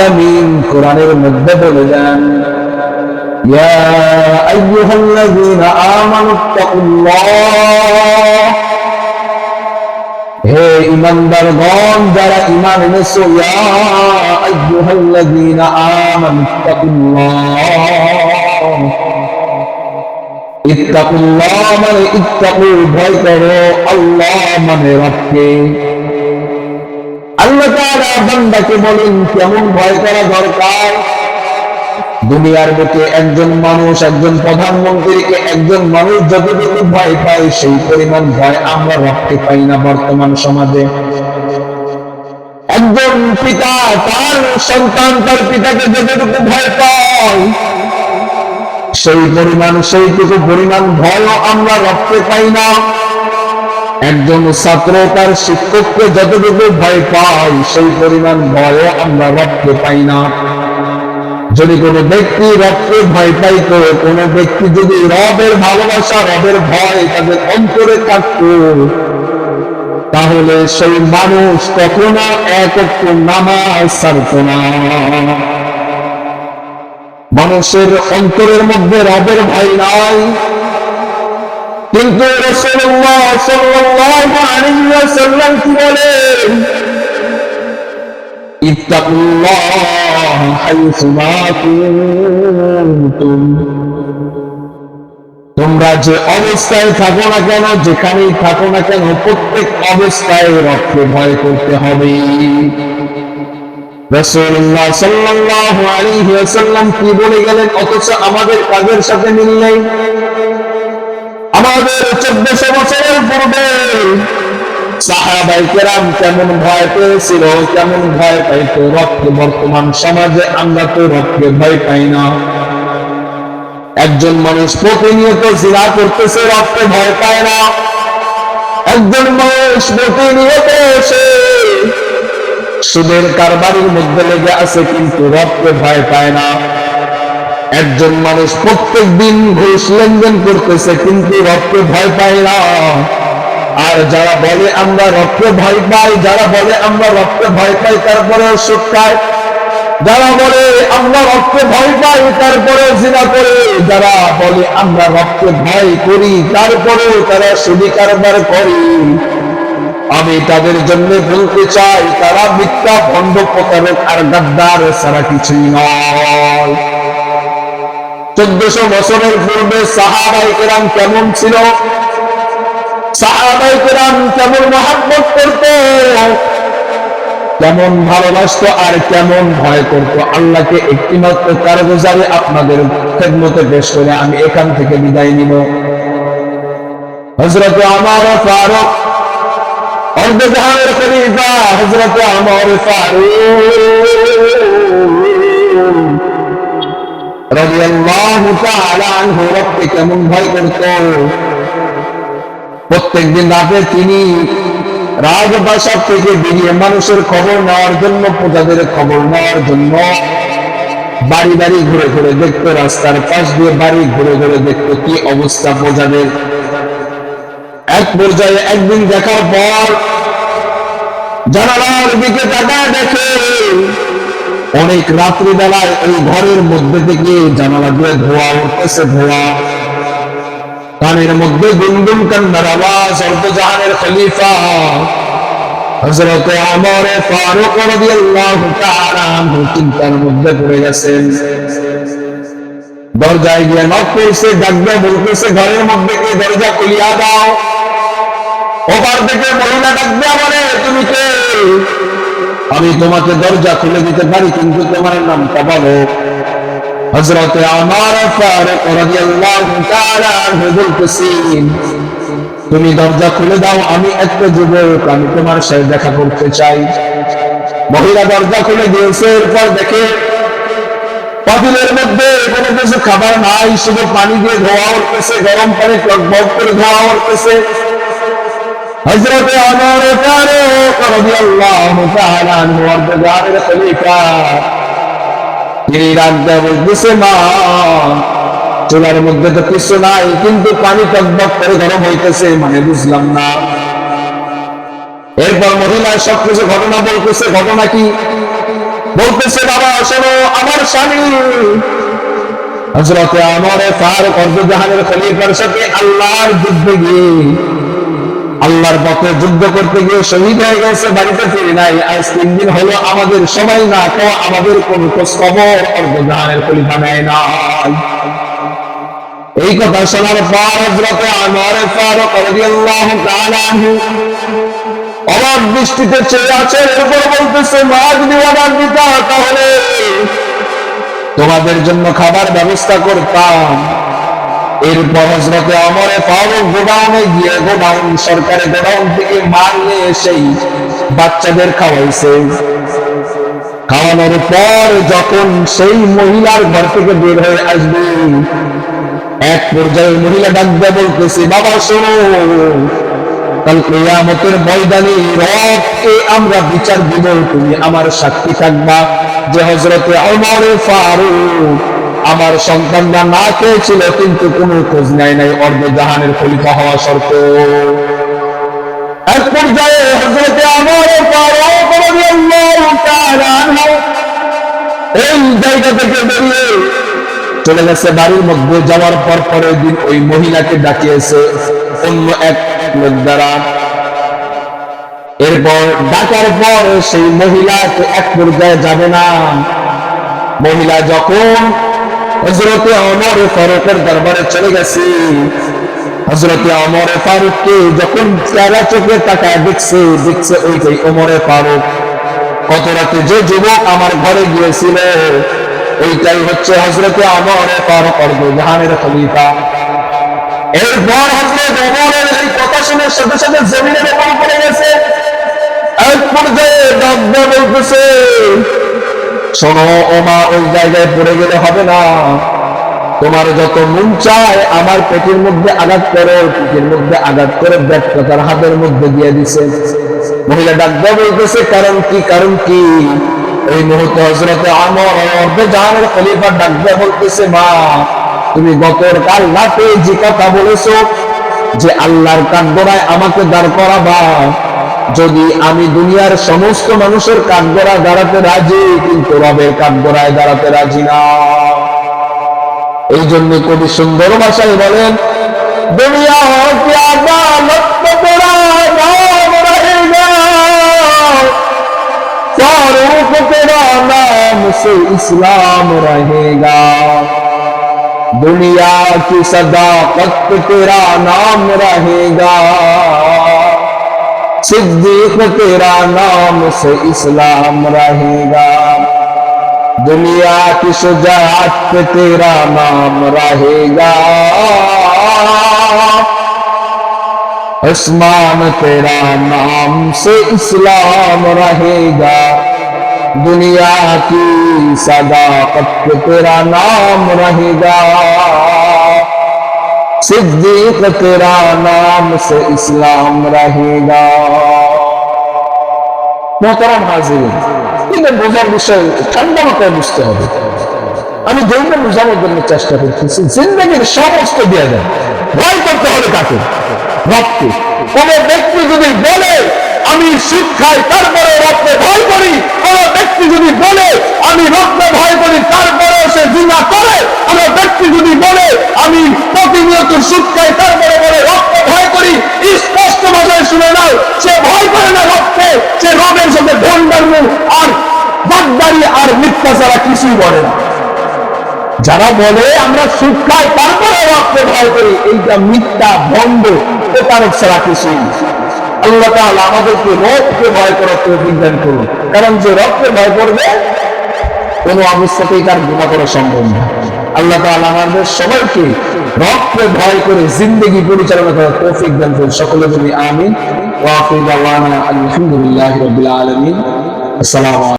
আলামিন কোরআনের মধ্যে বলে দেন, ইয়া আইয়ুহাল্লাযীনা আমানুত্তাকুল্লাহ, হে ঈমানদারগণ যারা ঈমান এনেছো, ইয়া আইয়ুহাল্লাযীনা আমানুত্তাকুল্লাহ, ইত্তাকুল্লাহ মানে ইত্তাকু ভয় করো, আল্লাহ মানে রবকে। আল্লাহ তাআলা বান্দাকে বলেন কেমন ভয় করা দরকার। দুনিয়ার বুকে একজন মানুষ, একজন প্রধানমন্ত্রীকে একজন মানুষ যতটুকু ভয় পায় সেই পরিমাণ ভয় আমরা রবকে পাই না বর্তমান সমাজে। একজন পিতা তার সন্তান তার পিতাকে যতটুকু ভয় পায় সেইটুকু পরিমাণ ভয়ও আমরা রবকে পাই না। একজন ছাত্র তার শিক্ষককে যতটুকু ভয় পায় সেই পরিমাণ ভয়ও আমরা রবকে পাই না। যদি কোনো ব্যক্তি রবকে ভয় পাইত, কোনো ব্যক্তি যদি রবের ভালোবাসা রবের ভয় তাদের অন্তরে থাকত, তাহলে সেই মানুষ কখনো এক ওয়াক্ত নামাজ ছাড়ত না। মানুষের অন্তরের মধ্যে রবের ভয় নাই, কিন্তু রাসূলুল্লাহ সাল্লাল্লাহু আলাইহি ওয়াসাল্লাম কি বলেন, ইত্তাকুল্লাহ হাইসুমা কুনতুম, তোমরা যে অবস্থায় থাকো না কেন, যেখানেই থাকো না কেন, প্রত্যেক অবস্থায় রবকে ভয় করতে হবে। রাসূলুল্লাহ সাল্লাল্লাহু আলাইহি ওয়াসাল্লাম কি বলে গেলেন, অথচ আমাদের কাজের সাথে মিল নেই। আমাদের 1400 বছরের পূর্বে সাহাবায়ে কেরাম কেমন ভয় পেয়েছিল, কেমন ভয় পাইতো রবকে। বর্তমান সমাজে আমরা তো রবকে ভয় পাই না। একজন মানুষ প্রতিনিয়ত জিনা করতেছে, রবকে ভয় পায় না। একজন মানুষ প্রতিনিয়ত সুদের কারবারের মধ্যে লেগে আছে, কিন্তু রবকে ভয় পায় না। একজন মানুষ প্রত্যেক দিন ঘুষ লেনদেন করতেছে, কিন্তু রবকে ভয় পায় না। আর যারা বলে আমরা রবকে ভয় পাই, যারা বলে আমরা রবকে ভয় পাই তারপরেও সুদ খায়, যারা বলে আমরা রবকে ভয় পাই তারপরেও জিনা করে, যারা বলে আমরা রবকে ভয় করি তারপরেও তারা সুদি কারবার করে, আমি তাদের জন্য বলতে চাই তারা মিথ্যা ভণ্ড প্রতারক আর গাদ্দার ছাড়া কিছুই নয়। 1400 বছরের পূর্বে সাহাবায়ে কেরাম কেমন ছিল, সাহাবায়ে কেরাম কেমন মহব্বত করত, কেমন ভালোবাসতো আর কেমন ভয় করত আল্লাহকে। একটিমাত্র কারগুজারি আপনাদের খেদমতে পেশ করে আমি এখান থেকে বিদায় নিব। হযরত ওমর ফারুক, অর্ধজাহানের খলিফা হযরত ওমর ফারুক রাদিয়াল্লাহু তাআলা আনহু রবকে কেমন ভয় করত। প্রত্যেকদিন রাতে তিনি রাজপ্রাসাদ থেকে বেরিয়ে মানুষের খবর নেওয়ার জন্য, প্রজাদের খবর নেওয়ার জন্য বাড়ি বাড়ি ঘুরে ঘুরে দেখতো, রাস্তার পাশ দিয়ে বাড়ি ঘুরে ঘুরে দেখতো কি অবস্থা প্রজাদের। এক পর্যায়ে একদিন দেখার পর জানালার দিকে তাকায় দেখে অনেক রাত্রিবেলায় ওই ঘরের মধ্যে থেকে জানালা দিয়ে ধোঁয়া উঠতেছে, ধোঁয়া। কানের মধ্যে গুনগুন কান্নার আওয়াজ। অর্ধজাহানের খলিফা হযরত ওমর ফারুক রাদিয়াল্লাহু তাআলা আনহু চিন্তার মধ্যে পড়ে গেছেন। দরজায় গিয়ে নক করছে, ডাক দিয়ে বলতেছে, ঘরের মধ্যে কে, দরজা খুলিয়া দাও। ওপার থেকে মহিলা ডাক দিয়ে বলে, তুমি কে? আমি তোমাকে দরজা খুলে দিতে পারি, কিন্তু তোমার নামটা বলো। হযরত ওমর ফারুক রাদিয়াল্লাহু তাআলা আনহু বলতেছেন, তুমি দরজা খুলে দাও, আমি একটা যুবক, আমি তোমার সাথে দেখা করতে চাই। মহিলা দরজা খুলে দিয়েছে। এরপর দেখে পাতিলের মধ্যে কোনো কিছু খাবার নাই, শুধু পানি দিয়ে ধোয়া উঠতেছে, গরম পানি টকবক করে ধোয়া উঠতেছে। হযরত ওমর ফারুক রাদিয়াল্লাহু তাআলা আনহু অর্ধজাহানের খলিফা, তিনি রাগ দিয়ে বলতেছে, মা চুলার মধ্যে তো কিছু নাই, কিন্তু পানি টকবক করে গরম হইতেছে, মানে বুঝলাম না। এরপর মহিলা সবকিছু ঘটনা বলতেছে। ঘটনা কি? বলতেছে বাবা শোনো, আমার স্বামী হযরত ওমর ফারুক অর্ধজাহানের খলিফার সাথে আল্লাহর যুদ্ধে গিয়ে, আল্লাহর পথে যুদ্ধ করতে গিয়ে শহীদ হয়ে গেছে, বাড়িতে ফিরে নাই। আজ 3 দিন হলো আমাদের সবাই না খাওয়া, আমাদের কোন খোঁজ খবর অর্ধজাহানের খলিফা নেয় নাই। এই কথা শোনার পর হযরত ওমর ফারুক রাদিয়াল্লাহু তাআলা আনহু অবাক দৃষ্টিতে চেয়ে আছেন। এরপর বলতেছে, মা যদি অর্ডার দিতা তাহলে তোমাদের জন্য খাবার ব্যবস্থা করতাম। এরপর হযরত ওমর ফারুক গোডাউনে গিয়ে সরকারের গোডাউন থেকে মাল নিয়ে সেই বাচ্চাদের খাওয়াইছে। খাওয়ানোর পর যখন সেই মহিলার ঘর থেকে বের হয়ে আসবে, এক পর্যায়ে মহিলা ডাক দিয়ে বলতেছে, বাবা শোনো, কাল কিয়ামতের ময়দানে রবকে আমরা বিচার দিব, তুমি আমার সাক্ষী থাকবা যে হযরত ওমর ফারুক আমার সন্তানরা না খেয়েছিল কিন্তু কোনো খোঁজ নেয় নাই অর্ধজাহানের খলিফা হওয়া শর্ত। এক পর্যায়ে হযরত ওমর ফারুক রাদিয়াল্লাহু তাআলা আনহু এই জায়গা থেকে বেরিয়ে চলে গেছে বাড়ির মধ্যে। যাওয়ার পর পরের দিন ওই মহিলাকে ডাকিয়েছে অন্য এক লোক দ্বারা। এরপর ডাকার পর সেই মহিলাকে এক পর্যায়ে যাবে না। মহিলা যখন হযরত ওমর ফারুকের দরবারে চলে গেছে, হযরত ওমর ফারুককে যখন চেহারা চোখে তাকায় দেখছে ওইটাই ওমর ফারুক। কত রাতে যে যুবক আমার ঘরে গিয়েছিল ওইটাই হচ্ছে হযরত ওমর ফারুক অর্ধজাহানের খলিফা। এরপর হযরত ওমরের এই কথা শুনে সাথে সাথে জমিনের উপর পড়ে গেছে। এক পর্যায়ে ডাক দিয়ে বলতেছে, শোনো ওমা, ওই জায়গায় পড়ে গেলে হবে না, তোমার যত মন চায় আমার পেটের মধ্যে আঘাত করো। পেটের মধ্যে আঘাত করে ব্যাটটা তার হাতের মধ্যে দিয়ে দিছে। মহিলা ডাক দিয়ে বলতেছে, কারণ কি? কারণ কি? এই মুহূর্তে হযরত ওমর অর্ধজাহানের খলিফা ডাক দিয়ে বলতেছে, মা তুমি গতকাল রাতে যে কথা বলেছো যে আল্লাহর কাঠগড়ায় আমাকে দাঁড় করাবা, যদি আমি দুনিয়ার সমস্ত মানুষের কাঠগড়ায় দাঁড়াতে রাজি কিন্তু রবের কাঠগড়ায় দাঁড়াতে রাজি না। এই জন্য কবি সুন্দর ভাষায় বলেন, দুনিয়া কি আদালত তেরা নাম রহেগা, ফারুক তেরা নাম সে ইসলাম রহেগা, दुनिया की सदाकत तेरा नाम रहेगा, सिद्दीक तेरा नाम से इस्लाम रहेगा, दुनिया की शुजाअत पे तेरा नाम रहेगा, उस्मान तेरा नाम से इस्लाम रहेगा, दुनिया की सदाकत पे तेरा नाम रहेगा, सिद्दीक तेरा नाम से इस्लाम रहेगा। मोहतरम हाजिरीन, এটা বোঝার বিষয় ঠান্ডা মাথায় বুঝতে হবে। আমি যেইটা বোঝানোর জন্য চেষ্টা করতেছি, জিন্দেগির সমস্ত দিয়ে দেয়, ভয় করতে হবে কাকে? রবকে। কোন ব্যক্তি যদি বলে আমি সুদ খাই তারপরে রবকে ভয় করি, কোন ব্যক্তি যদি বলে আমি রবকে ভয় করি তারপরে সে জিনা করে, কোন ব্যক্তি যদি বলে আমি প্রতিনিয়ত সুদ খাই তারপরে বলে রবকে ভয় করি, স্পষ্ট ভাষায় শুনে নাও, সে ভয় করে না রবকে, সে রবের সাথে ভণ্ডামি আর বাগদারি আর মিথ্যা ছাড়া কিছুই বলে না। যারা বলে আমরা সুদ খাই তারপরে রবকে ভয় করি, এইটা মিথ্যা, ভণ্ড, প্রতারক ছাড়া কিছুই। আল্লাহ তাআলা আমাদেরকে রবকে ভয় করার তৌফিক দান করুন, কারণ যে রবকে ভয় করবে কোনো অবস্থাতেই তার গুনাহ করা সম্ভব না। আল্লাহ তাআলা আমাদের সবাইকে রবকে ভয় করে জিন্দেগি পরিচালনা করার তৌফিক দান করুন। সকলে বলি আমিন। ওয়া আখিরু দাওয়ানা আলহামদুলিল্লাহি রাব্বিল আলামিন। আসসালামু আলাইকুম।